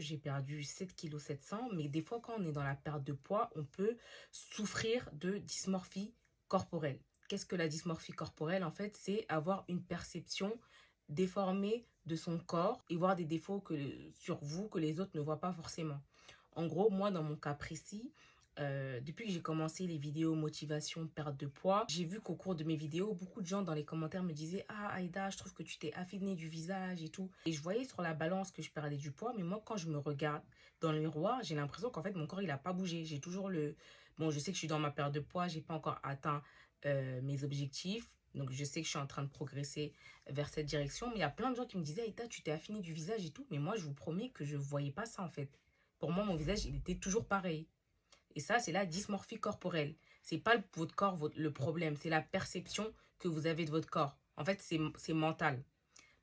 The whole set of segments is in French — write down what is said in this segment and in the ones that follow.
j'ai perdu 7,7 kg. Mais des fois, quand on est dans la perte de poids, on peut souffrir de dysmorphie corporelle. Qu'est-ce que la dysmorphie corporelle? En fait, c'est avoir une perception déformée de son corps et voir des défauts sur vous que les autres ne voient pas forcément. En gros, moi, dans mon cas précis, depuis que j'ai commencé les vidéos motivation perte de poids, j'ai vu qu'au cours de mes vidéos, beaucoup de gens dans les commentaires me disaient: ah Aïda, je trouve que tu t'es affinée du visage et tout. Et je voyais sur la balance que je perdais du poids, mais moi, quand je me regarde dans le miroir, j'ai l'impression qu'en fait, mon corps, il n'a pas bougé. J'ai toujours le... Bon, je sais que je suis dans ma perte de poids, j'ai pas encore atteint mes objectifs. Donc, je sais que je suis en train de progresser vers cette direction. Mais il y a plein de gens qui me disaient: Aïda, tu t'es affinée du visage et tout. Mais moi, je vous promets que je ne voyais pas ça, en fait. Pour moi, mon visage, il était toujours pareil. Et ça, c'est la dysmorphie corporelle. C'est pas votre corps le problème, c'est la perception que vous avez de votre corps. En fait, c'est mental.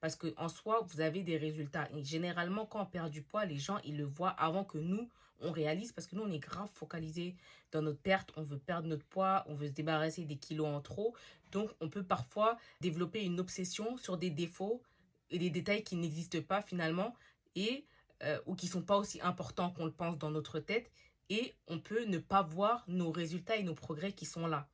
Parce qu'en soi, vous avez des résultats. Et généralement, quand on perd du poids, les gens, ils le voient avant que nous, on réalise. Parce que nous, on est grave focalisé dans notre perte. On veut perdre notre poids, on veut se débarrasser des kilos en trop. Donc, on peut parfois développer une obsession sur des défauts et des détails qui n'existent pas finalement et ou qui ne sont pas aussi importants qu'on le pense dans notre tête. Et on peut ne pas voir nos résultats et nos progrès qui sont là.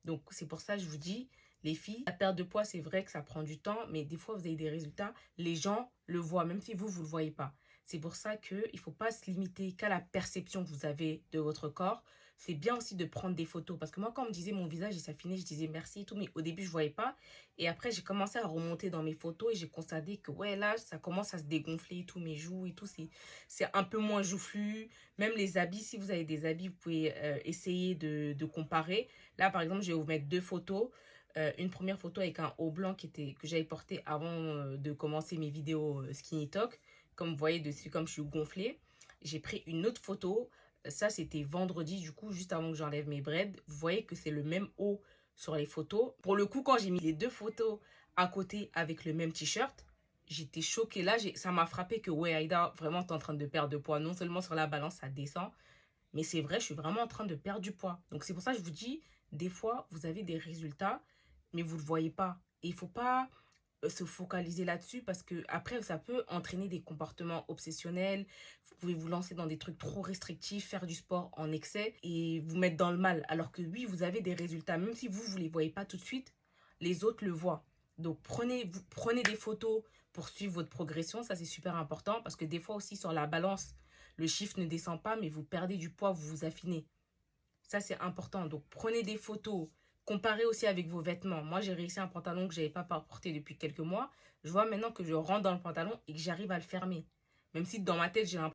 Donc, c'est pour ça que je vous dis, les filles, la perte de poids, c'est vrai que ça prend du temps, mais des fois, vous avez des résultats. Les gens le voient, même si vous, vous ne le voyez pas. C'est pour ça qu'il ne faut pas se limiter qu'à la perception que vous avez de votre corps. C'est bien aussi de prendre des photos. Parce que moi, quand on me disait mon visage, il s'affinait, je disais merci et tout. Mais au début, je ne voyais pas. Et après, j'ai commencé à remonter dans mes photos et j'ai constaté que, ouais, là, ça commence à se dégonfler et tout. Mes joues et tout, c'est un peu moins joufflu. Même les habits, si vous avez des habits, vous pouvez essayer de comparer. Là, par exemple, je vais vous mettre deux photos. Une première photo avec un haut blanc que j'avais porté avant de commencer mes vidéos Skinny Talk. Comme vous voyez dessus, comme je suis gonflée. J'ai pris une autre photo. Ça, c'était vendredi, du coup, juste avant que j'enlève mes braids. Vous voyez que c'est le même haut sur les photos. Pour le coup, quand j'ai mis les deux photos à côté avec le même t-shirt, j'étais choquée. Là, ça m'a frappé que, ouais, Aïda, vraiment, tu es en train de perdre de poids. Non seulement sur la balance, ça descend, mais c'est vrai, je suis vraiment en train de perdre du poids. Donc, c'est pour ça que je vous dis, des fois, vous avez des résultats, mais vous ne le voyez pas. Et il ne faut pas se focaliser là-dessus parce que après ça peut entraîner des comportements obsessionnels. Vous pouvez vous lancer dans des trucs trop restrictifs, faire du sport en excès et vous mettre dans le mal. Alors que oui, vous avez des résultats, même si vous ne les voyez pas tout de suite, les autres le voient. Donc prenez des photos pour suivre votre progression, ça c'est super important parce que des fois aussi sur la balance, le chiffre ne descend pas mais vous perdez du poids, vous vous affinez. Ça, c'est important. Donc, prenez des photos. Comparez aussi avec vos vêtements. Moi, j'ai réussi un pantalon que je n'avais pas porté depuis quelques mois. Je vois maintenant que je rentre dans le pantalon et que j'arrive à le fermer. Même si dans ma tête, j'ai l'impression